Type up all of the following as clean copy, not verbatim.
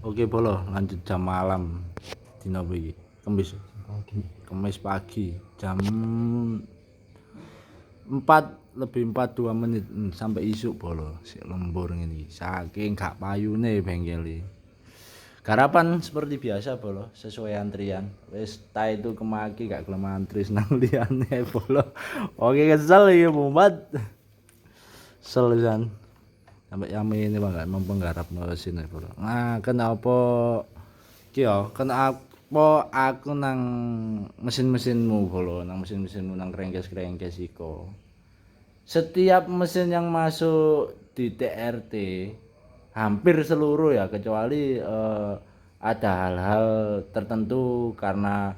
Oke bolo, lanjut jam malam dina iki. Kemis pagi jam 4:42 sampai isuk bolo. Sik lembur ngene iki. Saking gak payune bengkele. Garapan seperti biasa bolo, sesuai antrian. Wis ta itu kemaki gak gelem antri nang liyane bolo. Oke kesel iki Muhammad. Selesan. Sampai yame ini bang, mempenggarap sini bro. Nah, kenapa kyo? Kenapa aku nang mesin-mesinmu bro, nang mesin-mesinmu nang krengkes-krengkes iko. Setiap mesin yang masuk di TRT hampir seluruh ya, kecuali ada hal-hal tertentu karena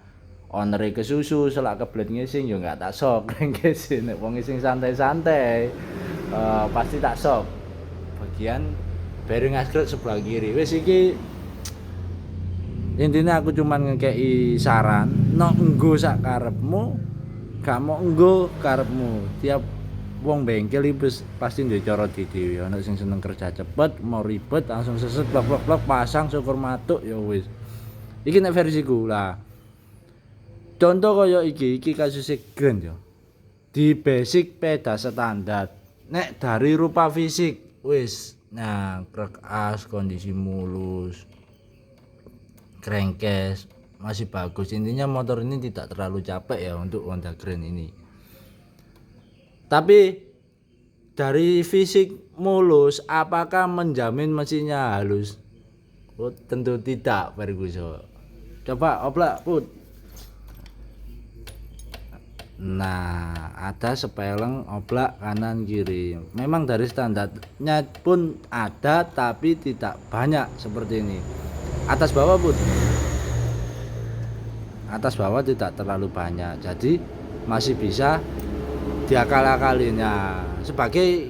owner kesusu selak kebelet ngising ya nggak tak sok krengkes nek wong ngising santai-santai pasti tak sok. Bagian bearing askrut sebelah kiri. Wis iki intinya aku cuman ngekei saran, no enggo sak karepmu, gak mau enggo karepmu. Tiap wong bengkel iki pasti duwe cara dhewe. Ana sing seneng kerja cepet, mau ribet langsung seset blok pasang syukur matuk ya wis. Iki nek versiku lah. Contoh kaya iki kasus Grand ya. Di basic peda standar. Nek dari rupa fisik wis nah krek as kondisi mulus krengkes masih bagus, intinya motor ini tidak terlalu capek ya untuk Honda Grand ini. Tapi dari fisik mulus apakah menjamin mesinnya halus? Oh, tentu tidak Ferguson. Coba oblak put. Nah, ada sepeleng oblak kanan kiri. Memang dari standarnya pun ada, tapi tidak banyak seperti ini. Atas bawah pun. Atas bawah tidak terlalu banyak. Jadi masih bisa diakal-akalinya.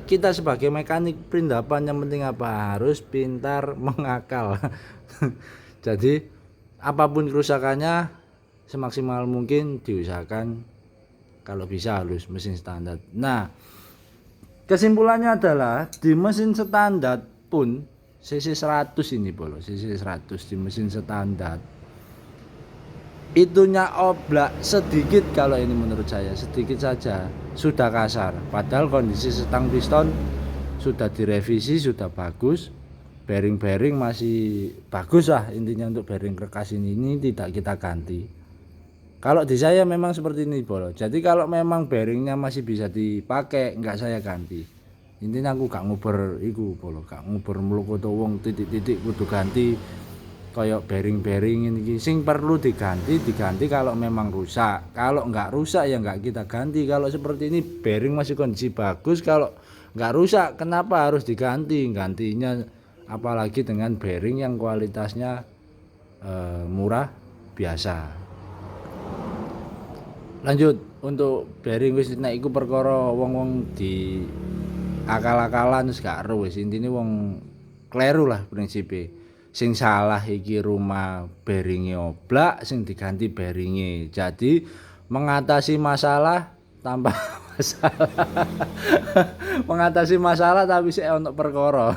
Kita sebagai mekanik perindapan yang penting apa? Harus pintar mengakal. Jadi apapun kerusakannya semaksimal mungkin diusahakan kalau bisa halus mesin standar. Nah, kesimpulannya adalah di mesin standar pun cc 100 ini bolo, cc 100 di mesin standar itunya oblak sedikit, kalau ini menurut saya sedikit saja sudah kasar, padahal kondisi setang piston sudah direvisi, sudah bagus, bearing masih bagus lah intinya. Untuk bearing kerkas ini tidak kita ganti. Kalau di saya memang seperti ini bolo. Jadi kalau memang bearingnya masih bisa dipakai, enggak saya ganti. Intinya aku gak nguber iku bolo, gak nguber mluku wong titik-titik kudu ganti. Kayak bearing ini sing perlu diganti kalau memang rusak. Kalau enggak rusak ya enggak kita ganti. Kalau seperti ini bearing masih kondisi bagus, kalau enggak rusak kenapa harus diganti? Gantinya apalagi dengan bearing yang kualitasnya murah biasa. Lanjut untuk bearing wis nek iku perkara wong-wong di akal-akalan wis gak ero wis, intine wong kleru lah prinsipe. Sing salah iki rumah bearinge oblak, sing diganti bearinge. Jadi mengatasi masalah tanpa masalah. Mengatasi masalah tapi sik ono perkara.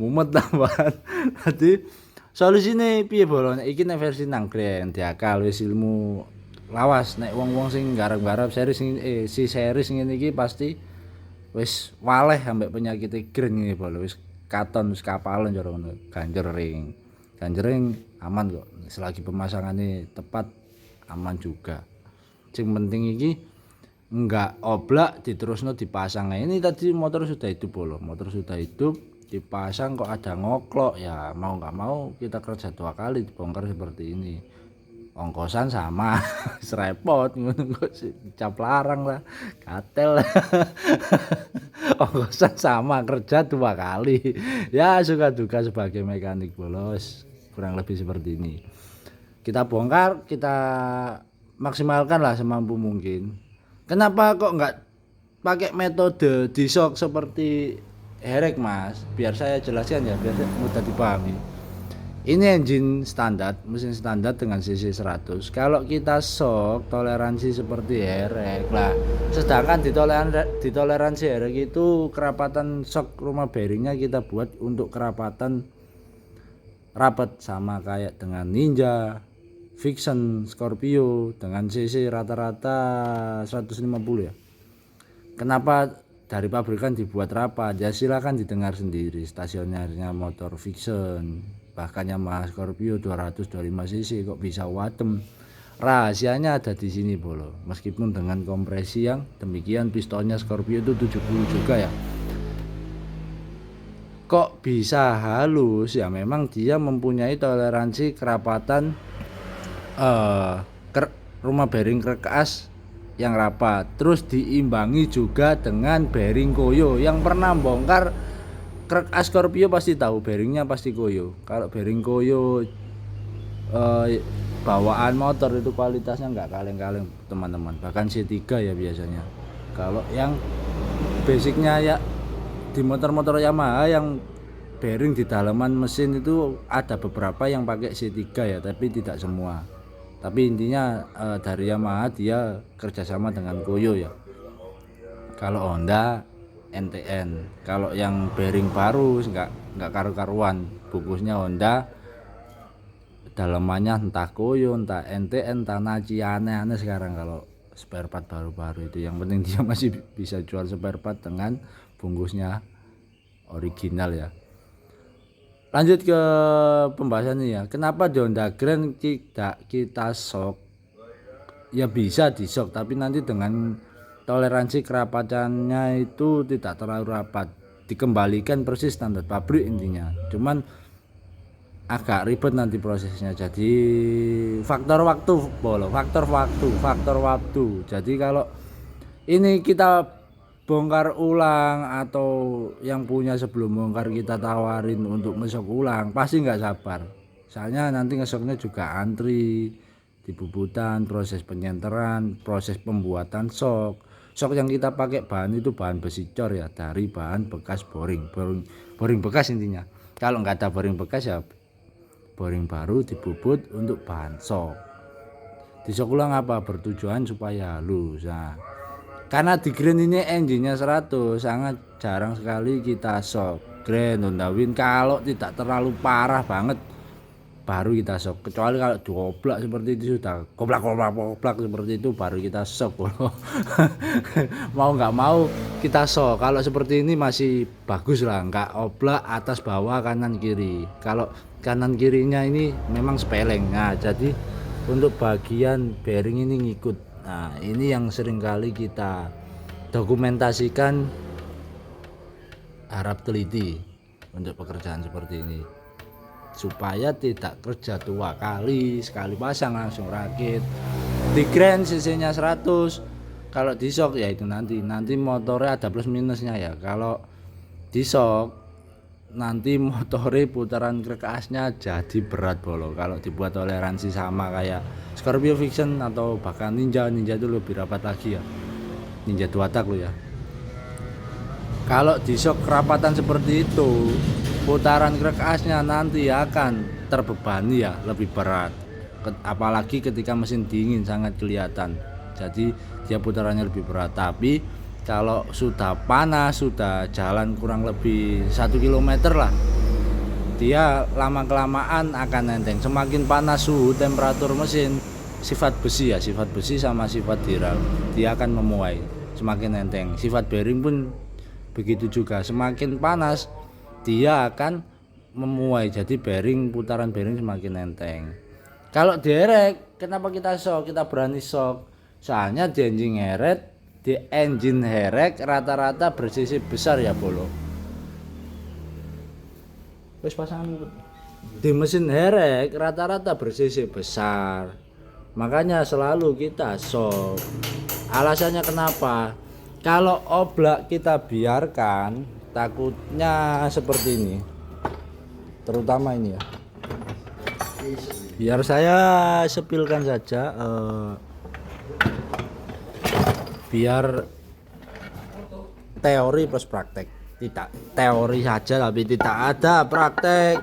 Mumet tambahan. Dadi solusine piye bolo? Nek iki nek versi nang Grand diakal wis ilmu lawas. Nek wong-wong sing garap-garap series si series ngene iki pasti wis waleh ambek penyakit Grand ngene bolo. Wis katon wis kapalan cara ngono. Ganjering aman kok. Selagi pemasangannya tepat aman juga. Sing penting iki enggak oblak diterusno dipasang. Nah, ini tadi motor sudah hidup bolo. Motor sudah hidup dipasang kok ada ngoklok ya mau enggak mau kita kerja 2 kali dibongkar seperti ini. Ongkosan sama serepot ngono kok cap larang lah katel. Ongkosan sama kerja 2 kali ya, suka duka sebagai mekanik bolos kurang lebih seperti ini. Kita bongkar, kita maksimalkan lah semampu mungkin. Kenapa kok enggak pakai metode disok seperti Herek mas, biar saya jelaskan ya biar mudah dipahami. Ini engine standar, mesin standar dengan cc 100. Kalau kita shock toleransi seperti herek lah. Sedangkan di toleransi herek itu kerapatan shock rumah bearingnya kita buat untuk kerapatan rapat sama kayak dengan Ninja, Vixen, Scorpio dengan cc rata-rata 150 ya. Kenapa dari pabrikan dibuat rapat? Ya silakan didengar sendiri stasionernya motor Vixen. Bahkan Yamaha Scorpio 225 cc kok bisa wadem. Rahasianya ada di sini bolo. Meskipun dengan kompresi yang demikian, pistonnya Scorpio itu 70 juga ya. Kok bisa halus ya, memang dia mempunyai toleransi kerapatan rumah bearing kerkas yang rapat. Terus diimbangi juga dengan bearing koyo. Yang pernah bongkar krek Scorpio pasti tahu bearingnya pasti koyo. Kalau bearing koyo bawaan motor itu kualitasnya nggak kaleng-kaleng teman-teman. Bahkan C3 ya biasanya. Kalau yang basicnya ya di motor-motor Yamaha yang bearing di dalaman mesin itu ada beberapa yang pakai C3 ya, tapi tidak semua. Tapi intinya dari Yamaha dia kerjasama dengan koyo ya. Kalau Honda NTN. Kalau yang bearing baru nggak karu-karuan, bungkusnya Honda, dalamannya entah koyo, entah NTN, entah Nachi, aneh-aneh sekarang kalau spare part baru-baru itu. Yang penting dia masih bisa jual spare part dengan bungkusnya original ya. Lanjut ke pembahasannya ya. Kenapa di Honda Grand tidak kita shock? Ya bisa di shock, tapi nanti dengan toleransi kerapatannya itu tidak terlalu rapat, dikembalikan persis standar pabrik intinya. Cuman agak ribet nanti prosesnya. Jadi faktor waktu. Jadi kalau ini kita bongkar ulang atau yang punya sebelum bongkar kita tawarin untuk ngesok ulang, pasti nggak sabar. Soalnya nanti ngesoknya juga antri di bubutan, proses penyenteran, proses pembuatan sok yang kita pakai bahan itu bahan besi cor ya, dari bahan bekas boring bekas intinya. Kalau nggak ada boring bekas ya boring baru dibubut untuk bahan sok. Disok ulang apa? Bertujuan supaya halus. Nah, karena di Grand ini engine-nya 100, sangat jarang sekali kita sok Grand Honda Win. Kalau tidak terlalu parah banget baru kita sok, kecuali kalau dioblak seperti itu sudah koplak seperti itu baru kita sok. Mau nggak mau kita sok. Kalau seperti ini masih bagus lah, nggak oblak atas bawah kanan kiri. Kalau kanan kirinya ini memang sepeleng. Nah jadi untuk bagian bearing ini ngikut. Nah ini yang sering kali kita dokumentasikan, harap teliti untuk pekerjaan seperti ini supaya tidak kerja 2 kali, sekali pasang langsung rakit. Di Grand cc nya 100, kalau di shock ya itu nanti motornya ada plus minusnya ya. Kalau di shock nanti motornya putaran kerkasnya jadi berat bolo. Kalau dibuat toleransi sama kayak Scorpio Vixen atau bahkan Ninja itu lebih rapat lagi ya, Ninja 2 tak lo ya. Kalau di shock kerapatan seperti itu, putaran kerkasnya nanti akan terbebani ya, lebih berat. Apalagi ketika mesin dingin sangat kelihatan. Jadi dia putarannya lebih berat. Tapi kalau sudah panas, sudah jalan kurang lebih 1 km lah, dia lama kelamaan akan nenteng. Semakin panas suhu temperatur mesin, sifat besi sama sifat diral, dia akan memuai, semakin nenteng. Sifat bearing pun begitu juga, semakin panas dia akan memuai, jadi putaran bearing semakin nenteng. Kalau derek, kenapa kita shock? Kita berani shock soalnya di engine herek rata-rata bersisi besar ya bolo. Wis pasang di mesin herek rata-rata bersisi besar, makanya selalu kita shock. Alasannya kenapa? Kalau oblak kita biarkan, takutnya seperti ini, terutama ini ya. Biar saya sepilkan saja, biar teori plus praktek. Tidak teori saja tapi tidak ada praktek.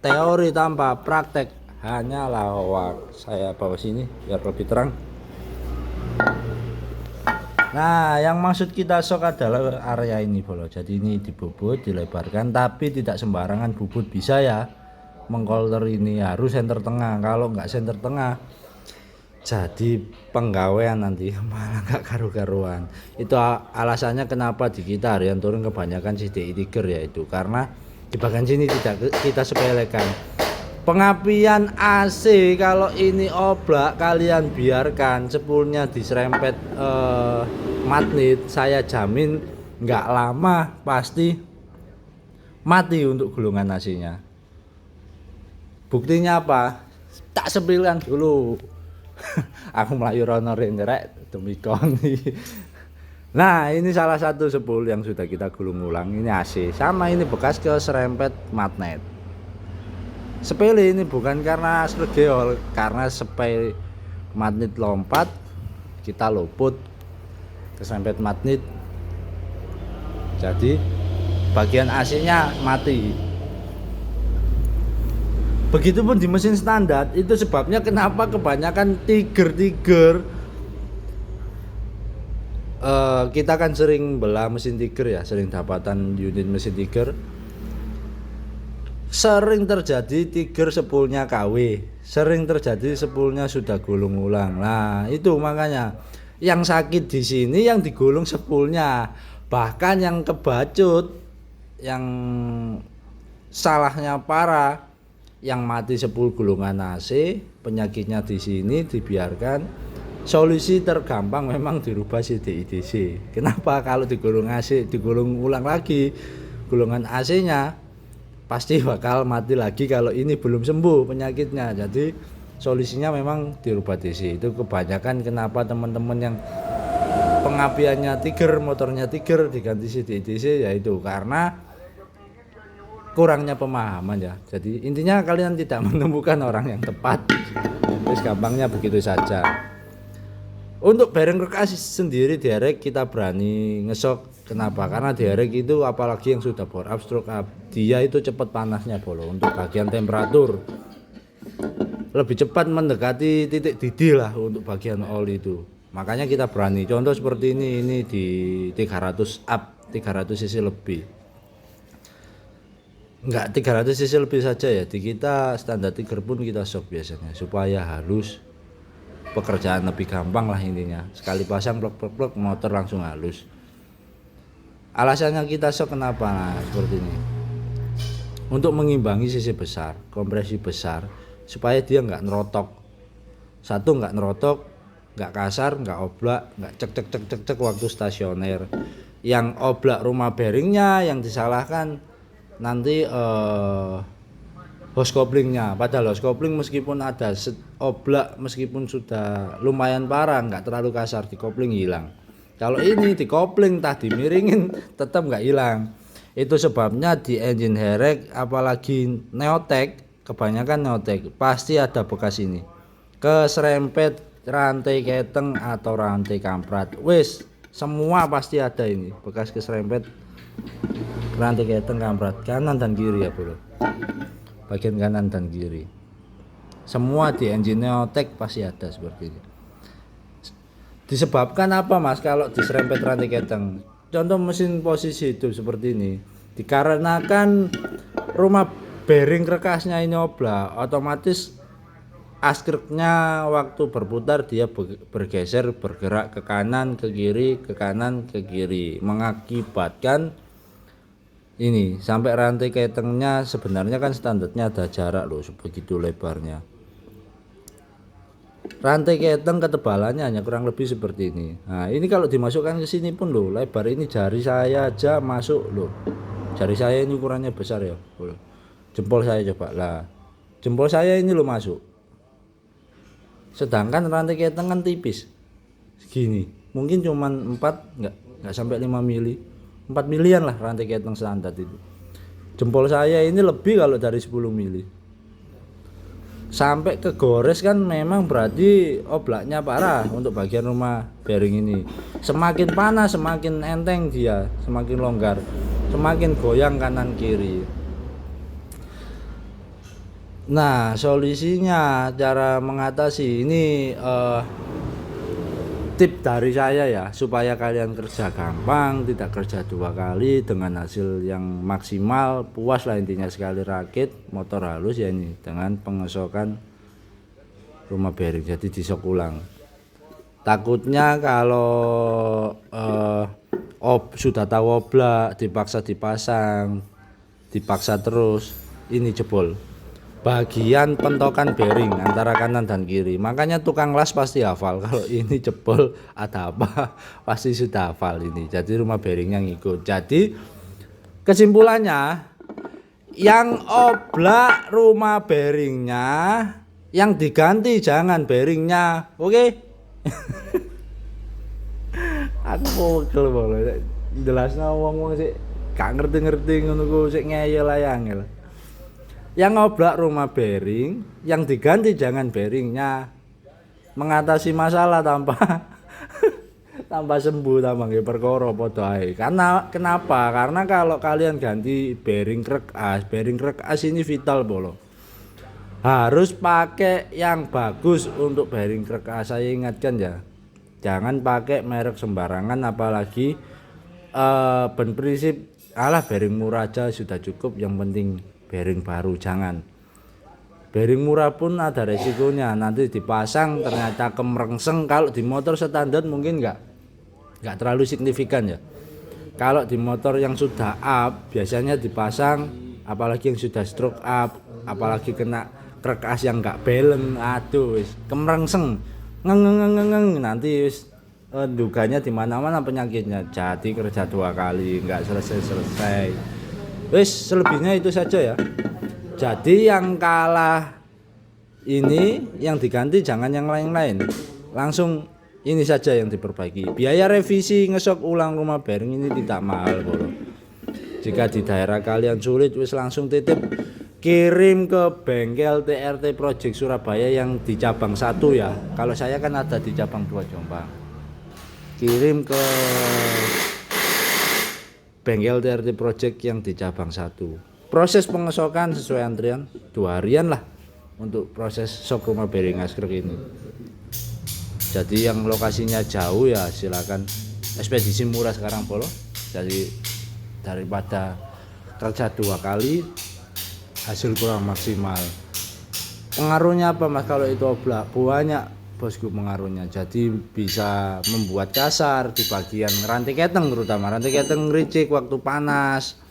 teori tanpa praktek hanya lawak. Saya bawa sini biar lebih terang. Nah, yang maksud kita sok adalah area ini bolo. Jadi ini dibobot, dilebarkan, tapi tidak sembarangan bubut bisa ya. Mengkolter ini harus senter tengah. Kalau nggak senter tengah, jadi penggawean nanti malah nggak karu-karuan. Itu alasannya kenapa di kita harian turun kebanyakan CDI Tiger, yaitu karena di bagian sini tidak kita sepelekan. Pengapian AC kalau ini oblak kalian biarkan sepulnya diserempet magnet, saya jamin nggak lama pasti mati untuk gulungan AC-nya. Buktinya apa? Tak sepilkan dulu. Aku melayu rono renderek demi koni. Nah, ini salah satu sepul yang sudah kita gulung ulang. Ini AC, sama ini bekas ke serempet magnet. Sepele ini bukan karena sregeol, karena sepele magnet lompat, kita luput kesempet magnet. Jadi bagian AC-nya mati. Begitupun di mesin standar, itu sebabnya kenapa kebanyakan Tiger kita kan sering belah mesin Tiger ya, sering dapatan unit mesin Tiger. Sering terjadi Tiger sepulnya KW, sering terjadi sepulnya sudah gulung ulang. Nah, itu makanya yang sakit di sini yang digulung sepulnya. Bahkan yang kebacut, yang salahnya parah, yang mati sepul gulungan AC, penyakitnya di sini dibiarkan. Solusi tergampang memang dirubah CDI DC. Kenapa? Kalau digulung AC, digulung ulang lagi gulungan AC-nya, pasti bakal mati lagi kalau ini belum sembuh penyakitnya. Jadi solusinya memang dirubah DC. Itu kebanyakan kenapa teman-teman yang pengapiannya Tiger, motornya Tiger diganti CDI DC, yaitu karena kurangnya pemahaman ya. Jadi intinya kalian tidak menemukan orang yang tepat. Terus gampangnya begitu saja. Untuk bearing rekas sendiri derek kita berani ngesok. Kenapa? Karena derek itu apalagi yang sudah bore up, stroke up, dia itu cepat panasnya bolo. Untuk bagian temperatur lebih cepat mendekati titik didih lah untuk bagian oli itu. Makanya kita berani. Contoh seperti ini di 300 up, 300 cc lebih. Enggak 300 cc lebih saja ya. Di kita standar Tiger pun kita sok biasanya supaya halus. Pekerjaan lebih gampang lah intinya. Sekali pasang plek motor langsung halus. Alasannya kita sok kenapa? Nah, seperti ini. Untuk mengimbangi sisi besar, kompresi besar, supaya dia nggak nerotok. Satu nggak nerotok, nggak kasar, nggak oblak, nggak cek waktu stasioner. Yang oblak rumah bearingnya, yang disalahkan nanti hose couplingnya. Padahal hose coupling meskipun ada oblak, meskipun sudah lumayan parah, nggak terlalu kasar, di coupling hilang. Kalau ini di coupling tah dimiringin tetap nggak hilang. Itu sebabnya di engine herek apalagi Neotech, kebanyakan Neotech pasti ada bekas ini. Keserempet rantai keteng atau rantai kamprat. Wes, semua pasti ada ini bekas keserempet rantai keteng kamprat kanan dan kiri ya bro. Bagian kanan dan kiri semua di engine Neotech pasti ada seperti ini. Disebabkan apa mas kalau diserempet rantai keteng? Contoh mesin posisi hidup seperti ini, dikarenakan rumah bearing rekasnya ini oblak, otomatis askriknya waktu berputar dia bergeser, bergerak ke kanan ke kiri, ke kanan ke kiri, mengakibatkan ini sampai rantai ketengnya sebenarnya kan standarnya ada jarak loh sebegitu lebarnya. Rantai keteng ketebalannya hanya kurang lebih seperti ini. Nah ini kalau dimasukkan ke sini pun loh, lebar ini jari saya aja masuk loh. Jari saya ini ukurannya besar ya. Jempol saya coba lah. Jempol saya ini loh masuk. Sedangkan rantai keteng kan tipis. Segini. Mungkin cuman 4 enggak sampai 5 mili. 4 milian lah rantai keteng standar itu. Jempol saya ini lebih kalau dari 10 mili. Sampai ke gores kan memang berarti oblaknya parah untuk bagian rumah bearing ini. Semakin panas semakin enteng dia, semakin longgar, semakin goyang kanan kiri. Nah, solusinya cara mengatasi ini tip dari saya ya, supaya kalian kerja gampang, tidak kerja 2 kali dengan hasil yang maksimal, puas lah intinya sekali rakit motor halus ya ini dengan pengesokan rumah bearing, jadi disok ulang. Takutnya kalau sudah tahu oblak dipaksa dipasang, dipaksa terus, ini jebol bagian pentokan bearing antara kanan dan kiri. Makanya tukang las pasti hafal kalau ini jebol ada apa, pasti sudah hafal ini. Jadi rumah bearingnya ngikut. Jadi kesimpulannya, yang oblak rumah bearingnya, yang diganti jangan bearingnya. Oke? Aku pokoknya boleh jelasnya wong-wong sih gak ngerti-ngerti ngono ku sik ngeyel ae angel. Yang ngoblak rumah bearing, yang diganti jangan bearingnya. Mengatasi masalah tanpa tanpa sembuh, tanpa nggih perkara padha ae. Karena kenapa? Karena kalau kalian ganti bearing krek as ini vital bolo. Harus pakai yang bagus untuk bearing krek as. Saya ingatkan ya. Jangan pakai merek sembarangan, apalagi berprinsip alah bearing murah aja sudah cukup, yang penting bearing baru. Jangan, bearing murah pun ada resikonya, nanti dipasang ternyata kemerengseng. Kalau di motor standar mungkin nggak terlalu signifikan ya. Kalau di motor yang sudah up biasanya dipasang, apalagi yang sudah stroke up, apalagi kena krek as yang nggak balance, aduh wis kemerengseng ngeng nanti wis duganya di mana-mana penyakitnya. Jadi kerja 2 kali nggak selesai. Wis selebihnya itu saja ya. Jadi yang kalah ini yang diganti, jangan yang lain-lain. Langsung ini saja yang diperbaiki. Biaya revisi ngesok ulang rumah bearing ini tidak mahal, bro. Jika di daerah kalian sulit, wis langsung titip kirim ke bengkel TRT Project Surabaya yang di cabang 1 ya. Kalau saya kan ada di cabang 2 Jombang. Kirim ke bengkel TRT Project yang di cabang 1. Proses pengesokan sesuai antrian 2 harian lah untuk proses sok rumah bearing askrek ini. Jadi yang lokasinya jauh ya silakan ekspedisi murah sekarang bolo. Jadi daripada kerja 2 kali hasil kurang maksimal. Pengaruhnya apa mas kalau itu oblak? Banyak bosku pengaruhnya. Jadi bisa membuat kasar di bagian rantai keteng, terutama rantai keteng ricik waktu panas,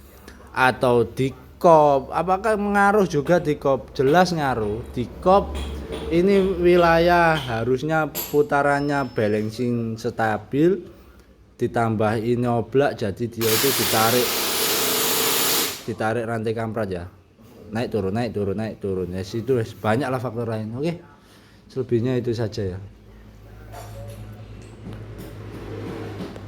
atau di kop. Apakah mengaruh juga di kop? Jelas ngaruh. Di kop ini wilayah harusnya putarannya balancing stabil, ditambah ini oblak, jadi dia itu ditarik rantai kamprat ya, naik turun ya, situ banyak lah faktor lain. Oke, selebihnya itu saja ya.